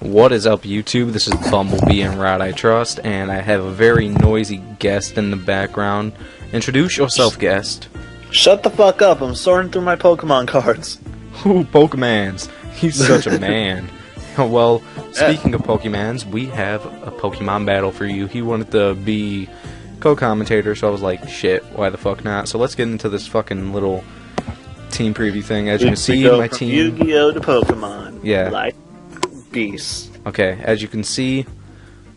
What is up, YouTube? This is Bumblebee and Rod I Trust, and I have a very noisy guest in the background. Introduce yourself, guest. Shut the fuck up, I'm sorting through my Pokemon cards. Ooh, Pokemans. He's such a man. Well, speaking of Pokemans, we have a Pokemon battle for you. He wanted to be co-commentator, so I was like, shit, why the fuck not? So let's get into this fucking little team preview thing. As you can see, my team... Yu-Gi-Oh! To Pokemon. Yeah. Like beasts. Okay, as you can see,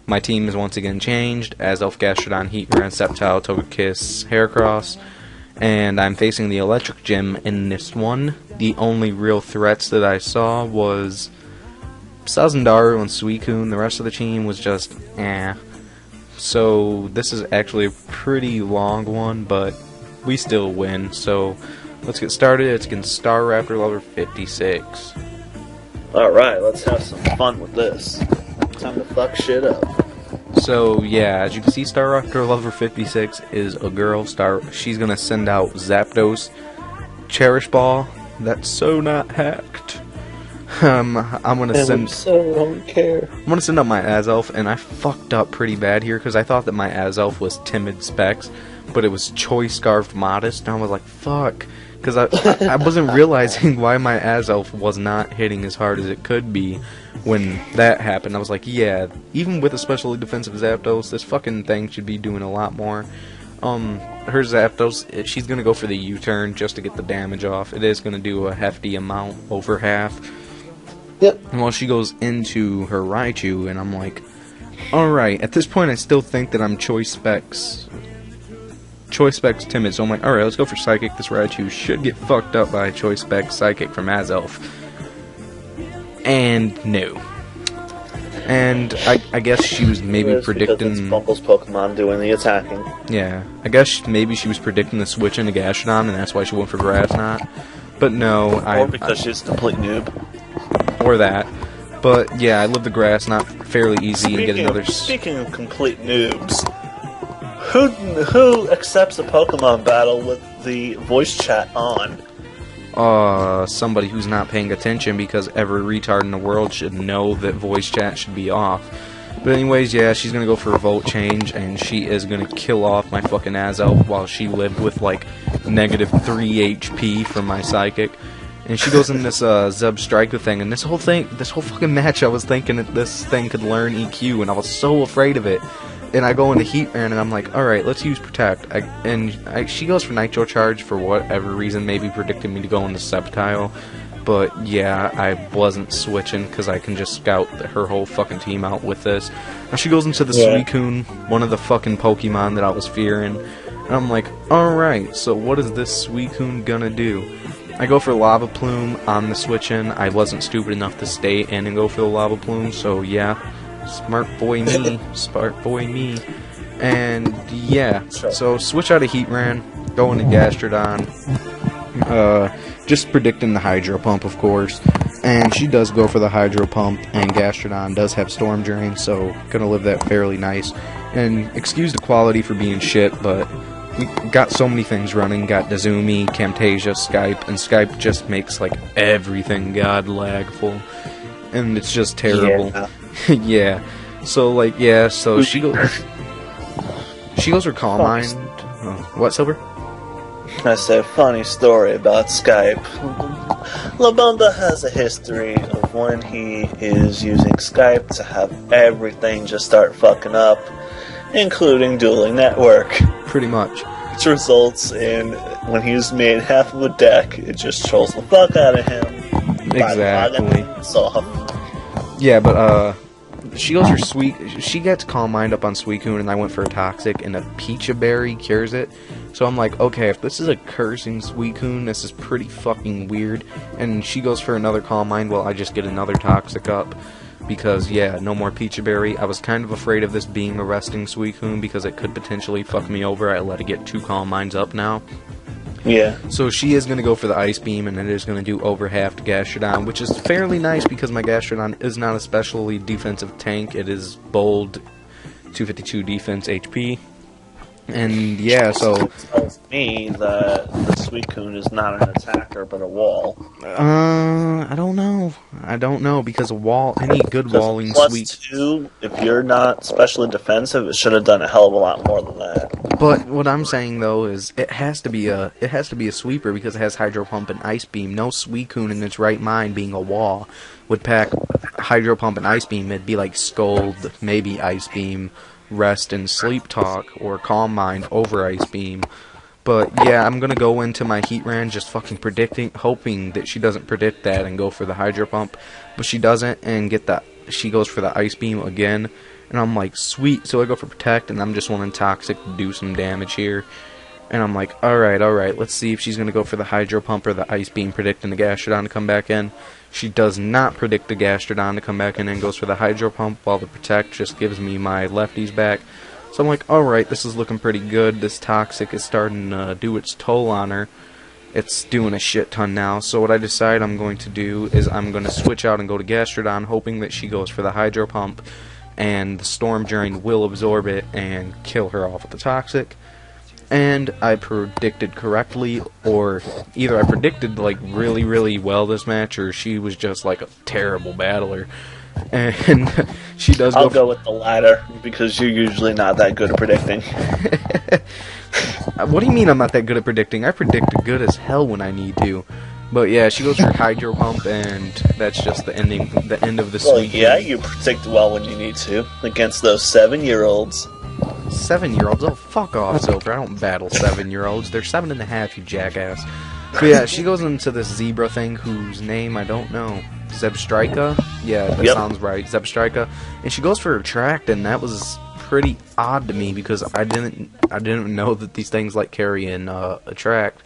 my team is once again changed. Azelf, Gastrodon, Heatran, Sceptile, Togekiss, Heracross, and I'm facing the Electric Gym in this one. The only real threats that I saw was Sazandaru and Suicune. The rest of the team was just, eh. So this is actually a pretty long one, but we still win. So let's get started. It's against Staraptorlover56. Alright, let's have some fun with this. Time to fuck shit up. So yeah, as you can see, Staraptorlover56 is a girl. She's gonna send out Zapdos, Cherish Ball. That's so not hacked. I'm gonna send. So don't care. I'm gonna send out my Azelf, and I fucked up pretty bad here because I thought that my Azelf was Timid Specs, but it was Choice Scarfed Modest, and I was like, fuck. Because I wasn't realizing why my Azelf was not hitting as hard as it could be when that happened. I was like, yeah, even with a specially defensive Zapdos, this fucking thing should be doing a lot more. Her Zapdos, she's going to go for the U-turn just to get the damage off. It is going to do a hefty amount, over half. Yep. And while she goes into her Raichu, and I'm like, alright, at this point I still think that I'm Choice Specs Timid, so I'm like, alright, let's go for Psychic. This Raichu should get fucked up by Choice Specs Psychic from Azelf. And no. And I guess she was maybe predicting... It's Bumble's Pokemon doing the attacking. Yeah, I guess maybe she was predicting the switch into Gastrodon, and that's why she went for Grass Knot. But no, Or because she's a complete noob. Or that. But yeah, I live the Grass Knot fairly easy and get another... Speaking of complete noobs... Who accepts a Pokemon battle with the voice chat on? Somebody who's not paying attention, because every retard in the world should know that voice chat should be off. But anyways, yeah, she's gonna go for a Volt Change, and she is gonna kill off my fucking Azelf while she lived with, like, -3 HP from my Psychic. And she goes in this Zub Striker thing, and this whole fucking match, I was thinking that this thing could learn EQ, and I was so afraid of it. And I go into Heatran, and I'm like, alright, let's use Protect. She goes for Nitro Charge for whatever reason, maybe predicting me to go into Sceptile. But yeah, I wasn't switching, because I can just scout her whole fucking team out with this. Now she goes into the Suicune, one of the fucking Pokemon that I was fearing. And I'm like, alright, so what is this Suicune gonna do? I go for Lava Plume on the switch-in. I wasn't stupid enough to stay in and go for the Lava Plume, so yeah. Smart boy me. And yeah, so switch out of Heatran, go into Gastrodon, just predicting the Hydro Pump, of course. And she does go for the Hydro Pump, and Gastrodon does have Storm Drain, so gonna live that fairly nice. And excuse the quality for being shit, but we got so many things running. Got Dazumi, Camtasia, Skype, and Skype just makes like everything god lagful, and it's just terrible. Yeah. Yeah. So like, yeah. So she goes for Calm Mind. Oh, what, Silver? I say, funny story about Skype. Labunda has a history of when he is using Skype to have everything just start fucking up, including Dueling Network. Pretty much. Which results in, when he's made half of a deck, it just trolls the fuck out of him. Exactly. Soft. Yeah, but she goes for she gets Calm Mind up on Suicune, and I went for a Toxic, and a Pecha Berry cures it. So I'm like, okay, if this is a cursing Suicune, this is pretty fucking weird. And she goes for another Calm Mind, well, I just get another Toxic up. Because, yeah, no more Pecha Berry. I was kind of afraid of this being a resting Suicune, because it could potentially fuck me over. I let it get 2 Calm Minds up now. Yeah. So she is going to go for the Ice Beam, and it is going to do over half to Gastrodon, which is fairly nice because my Gastrodon is not especially defensive tank. It is bold 252 defense HP. And yeah, so tells me that the Suicune is not an attacker but a wall. I don't know. I don't know because a wall, any good Because walling +2, if you're not specially defensive, it should have done a hell of a lot more than that. But what I'm saying though is it has to be a sweeper because it has Hydro Pump and Ice Beam. No Suicune in its right mind, being a wall, would pack Hydro Pump and Ice Beam. It'd be like Scold, maybe Ice Beam, Rest and Sleep Talk, or Calm Mind over Ice Beam. But yeah, I'm gonna go into my Heatran just fucking hoping that she doesn't predict that and go for the Hydro Pump. But she doesn't and she goes for the Ice Beam again. And I'm like, sweet, so I go for Protect, and I'm just wanting Toxic to do some damage here. And I'm like, alright, let's see if she's going to go for the Hydro Pump or the Ice Beam, predicting the Gastrodon to come back in. She does not predict the Gastrodon to come back in and goes for the Hydro Pump, while the Protect just gives me my lefties back. So I'm like, alright, this is looking pretty good. This Toxic is starting to do its toll on her. It's doing a shit ton now, so what I decide I'm going to do is I'm going to switch out and go to Gastrodon, hoping that she goes for the Hydro Pump, and the Storm Drain will absorb it and kill her off with the Toxic. And I predicted correctly, or either I predicted like really, really well this match, or she was just like a terrible battler. And she does I'll go with the latter, because you're usually not that good at predicting. What do you mean I'm not that good at predicting? I predict good as hell when I need to. But yeah, she goes for Hydro Pump, and that's just the end of the Well, sweep. yeah, you predict well when you need to, against those 7-year-olds. 7-year-olds? Oh, fuck off, Silver. I don't battle 7-year-olds. They're 7.5, you jackass. But yeah, she goes into this zebra thing whose name I don't know. Zebstrika? Yeah, that sounds right. Zebstrika. And she goes for Attract, and that was pretty odd to me because I didn't know that these things like carry in Attract.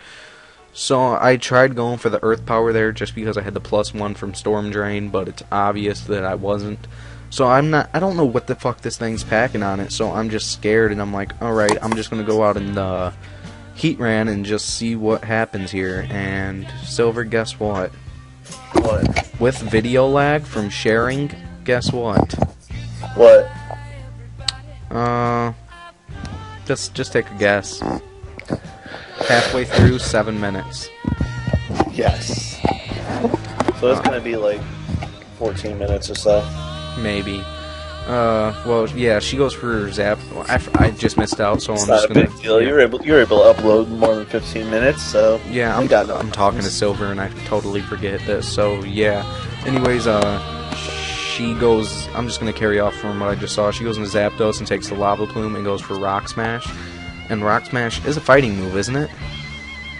So I tried going for the Earth Power there just because I had the +1 from Storm Drain, but it's obvious that I wasn't. So I don't know what the fuck this thing's packing on it, so I'm just scared, and I'm like, alright, I'm just gonna go out and Heatran and just see what happens here. And Silver, guess what? What? With video lag from sharing, guess what? What? Just take a guess. Halfway through, 7 minutes. Yes. So it's gonna be like 14 minutes or so. Maybe. Well, yeah, she goes for Zap. I just missed out, so It's I'm not just a gonna. big deal. Yeah, you're able to upload more than 15 minutes, so yeah, I'm talking to Silver, and I totally forget this. So yeah. Anyways, she goes. I'm just gonna carry off from what I just saw. She goes into Zapdos and takes the Lava Plume and goes for Rock Smash. And Rock Smash is a fighting move, isn't it?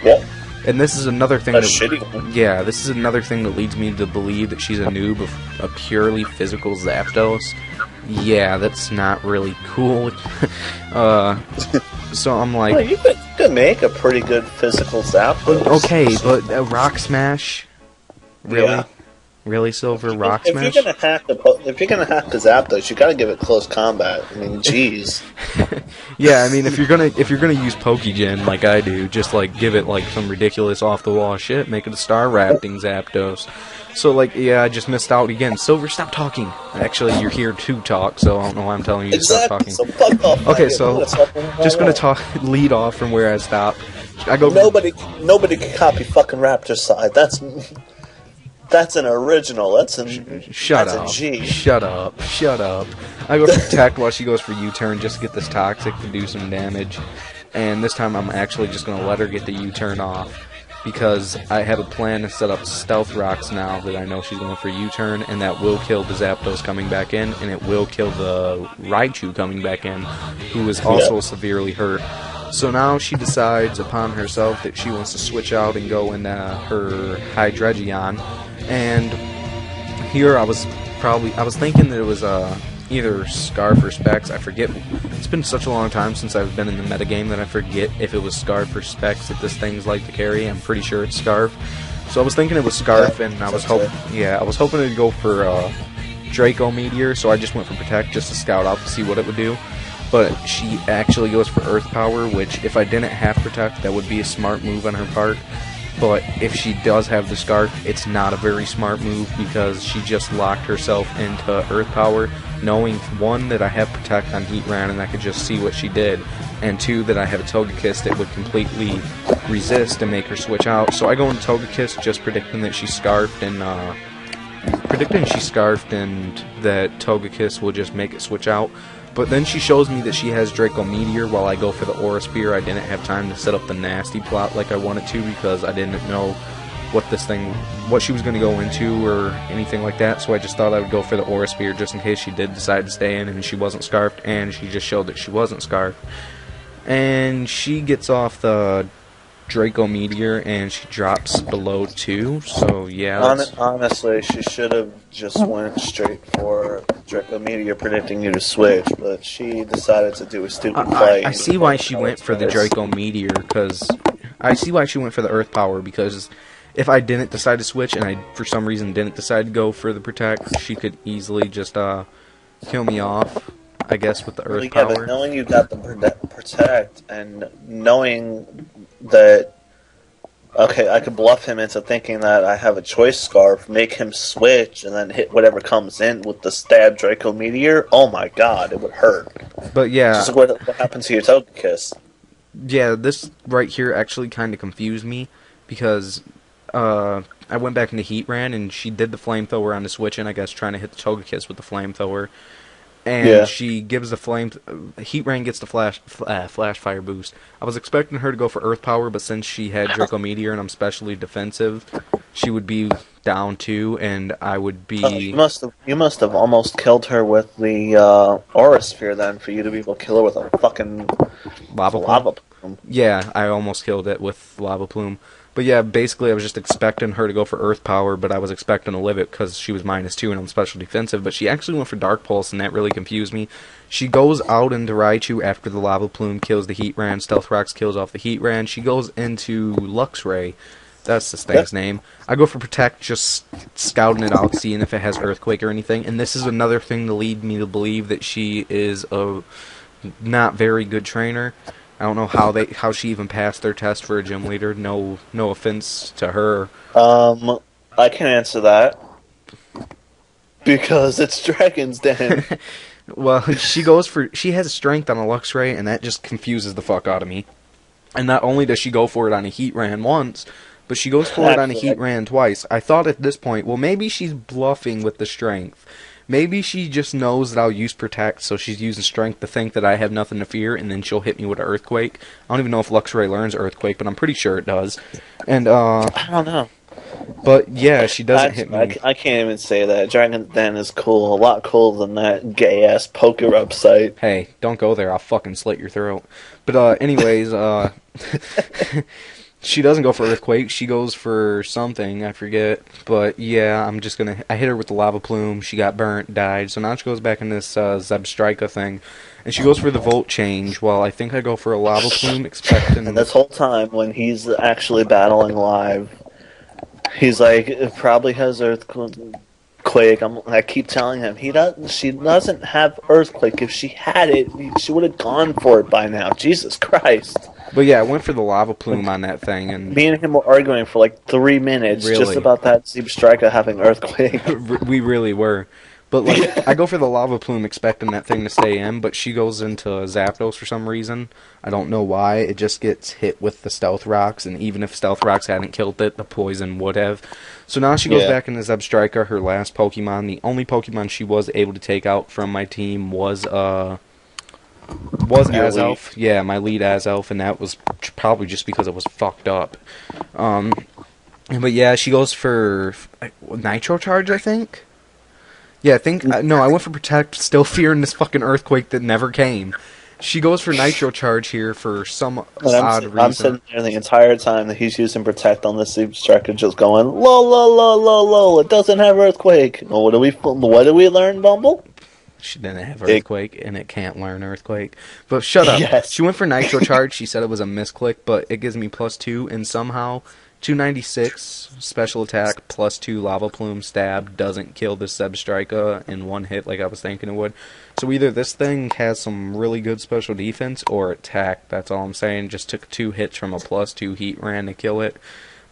Yeah. And this is another thing. Shitty one. Yeah, this is another thing that leads me to believe that she's a noob of a purely physical Zapdos. Yeah, that's not really cool. So I'm like, Well, you could make a pretty good physical Zapdos. okay, but Rock Smash, really? Yeah. Really, Silver? Rock If Smash? you're gonna hack the Zapdos, you gotta give it close combat. I mean, jeez. Yeah, I mean, if you're gonna use Pokegen like I do, just like give it like some ridiculous off the wall shit, make it a Star Rapting Zapdos. So like, yeah, I just missed out again. Silver, stop talking. Actually, you're here to talk, so I don't know why I'm telling you to stop talking. So fuck off. Okay, so just gonna lead off from where I stopped. I go. Nobody can copy fucking Raptor side. That's an original. Shut that's up. A G. Shut up. Shut up. I go for Protect while she goes for U-turn just to get this Toxic to do some damage. And this time I'm actually just going to let her get the U-turn off. Because I have a plan to set up Stealth Rocks now that I know she's going for U-turn. And that will kill the Zapdos coming back in. And it will kill the Raichu coming back in. Who is also severely hurt. So now she decides upon herself that she wants to switch out and go into her Hydreigon. And here I was thinking that it was either Scarf or Specs. I forget. It's been such a long time since I've been in the metagame that I forget if it was Scarf or Specs that this thing's like to carry. I'm pretty sure it's Scarf. So I was thinking it was Scarf, and I was hoping to go for Draco Meteor. So I just went for Protect just to scout out to see what it would do. But she actually goes for Earth Power, which if I didn't have Protect, that would be a smart move on her part. But if she does have the Scarf, it's not a very smart move because she just locked herself into Earth Power, knowing, one, that I have Protect on Heatran and I could just see what she did, and two, that I have a Togekiss that would completely resist and make her switch out. So I go into Togekiss just predicting that she's Scarfed and that Togekiss will just make it switch out. But then she shows me that she has Draco Meteor while I go for the Aura Spear. I didn't have time to set up the nasty plot like I wanted to because I didn't know what she was going to go into or anything like that, so I just thought I would go for the Aura Spear just in case she did decide to stay in and she wasn't Scarfed, and she just showed that she wasn't Scarfed. And she gets off the Draco Meteor and she drops below 2, so yeah. Honestly, she should have just went straight for Draco Meteor predicting you to switch, but she decided to do a stupid play. I see why she went for the Draco Meteor, because I see why she went for the Earth Power, because if I didn't decide to switch and I, for some reason, didn't decide to go for the Protect, she could easily just kill me off, I guess, with the Earth Power. But knowing you got the Protect and knowing that, okay, I could bluff him into thinking that I have a Choice Scarf, make him switch, and then hit whatever comes in with the stab Draco Meteor, oh my god, it would hurt. But yeah. Just what happened to your Togekiss. Yeah, this right here actually kind of confused me, because I went back into Heatran, and she did the Flamethrower on the switch, and I guess trying to hit the Togekiss with the Flamethrower. And she gives the Heatran gets the Flash Fire boost. I was expecting her to go for Earth Power, but since she had Draco Meteor and I'm specially defensive, she would be down 2, and I would be... You must have almost killed her with the Aura Sphere then, for you to be able to kill her with a fucking lava plume. Yeah, I almost killed it with Lava Plume. But yeah, basically I was just expecting her to go for Earth Power, but I was expecting to live it because she was -2 and I'm special defensive, but she actually went for Dark Pulse, and that really confused me. She goes out into Raichu after the Lava Plume kills the Heatran, Stealth Rocks kills off the Heatran, she goes into Luxray, that's this thing's name. I go for Protect, just scouting it out, seeing if it has Earthquake or anything, and this is another thing to lead me to believe that she is a not very good trainer. I don't know how she even passed their test for a gym leader. No offense to her. I can answer that because it's Dragon's Den. Well, she has a strength on a Luxray, and that just confuses the fuck out of me. And not only does she go for it on a Heatran once, but she goes for it on a Heatran twice. I thought at this point, well, maybe she's bluffing with the strength. Maybe she just knows that I'll use Protect, so she's using Strength to think that I have nothing to fear, and then she'll hit me with an Earthquake. I don't even know if Luxray learns Earthquake, but I'm pretty sure it does. And, I don't know. But, yeah, she doesn't hit me. I can't even say that. Dragon's Den is cool. A lot cooler than that gay-ass Pokerub site. Hey, don't go there. I'll fucking slit your throat. But, anyways, she doesn't go for Earthquake. She goes for something. I forget. But, yeah, I hit her with the Lava Plume. She got burnt, died. So now she goes back in this Zebstrika thing. And she goes for the Volt Change, while I think I go for a Lava Plume, expecting... And this whole time, when he's actually battling live, he's like, it probably has Earthquake. I keep telling him, she doesn't have Earthquake. If she had it, she would have gone for it by now. Jesus Christ. But yeah, I went for the Lava Plume on that thing, and me and him were arguing for like 3 minutes just about that Zebstrika having Earthquake. We really were. But like, I go for the Lava Plume expecting that thing to stay in, but she goes into Zapdos for some reason. I don't know why. It just gets hit with the Stealth Rocks, and even if Stealth Rocks hadn't killed it, the poison would have. So now she goes back into Zebstrika, her last Pokemon. The only Pokemon she was able to take out from my team was Azelf. Yeah, my lead Azelf, and that was probably just because it was fucked up. But yeah, she goes for Nitro Charge, I think? Yeah, I think... no, I went for Protect, still fearing this fucking Earthquake that never came. She goes for Nitro Charge here for some odd reason. I'm sitting there the entire time that he's using Protect on this Zebstrika, just going, lol, it doesn't have Earthquake. Well, what do we learn, Bumble? She didn't have Earthquake, and it can't learn Earthquake. But shut up. Yes. She went for Nitro Charge. She said it was a misclick, but it gives me +2, and somehow 296 special attack +2 Lava Plume stab doesn't kill this Zebstrika in one hit like I was thinking it would. So either this thing has some really good special defense or attack. That's all I'm saying. Just took 2 hits from a +2 Heatran to kill it.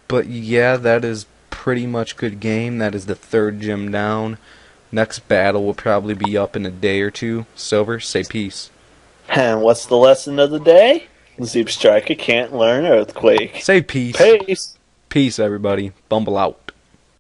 But yeah, that is pretty much good game. That is the 3rd gym down. Next battle will probably be up in a day or two. Silver, say peace. And what's the lesson of the day? Zoop Striker can't learn Earthquake. Say peace. Peace. Peace, everybody. Bumble out.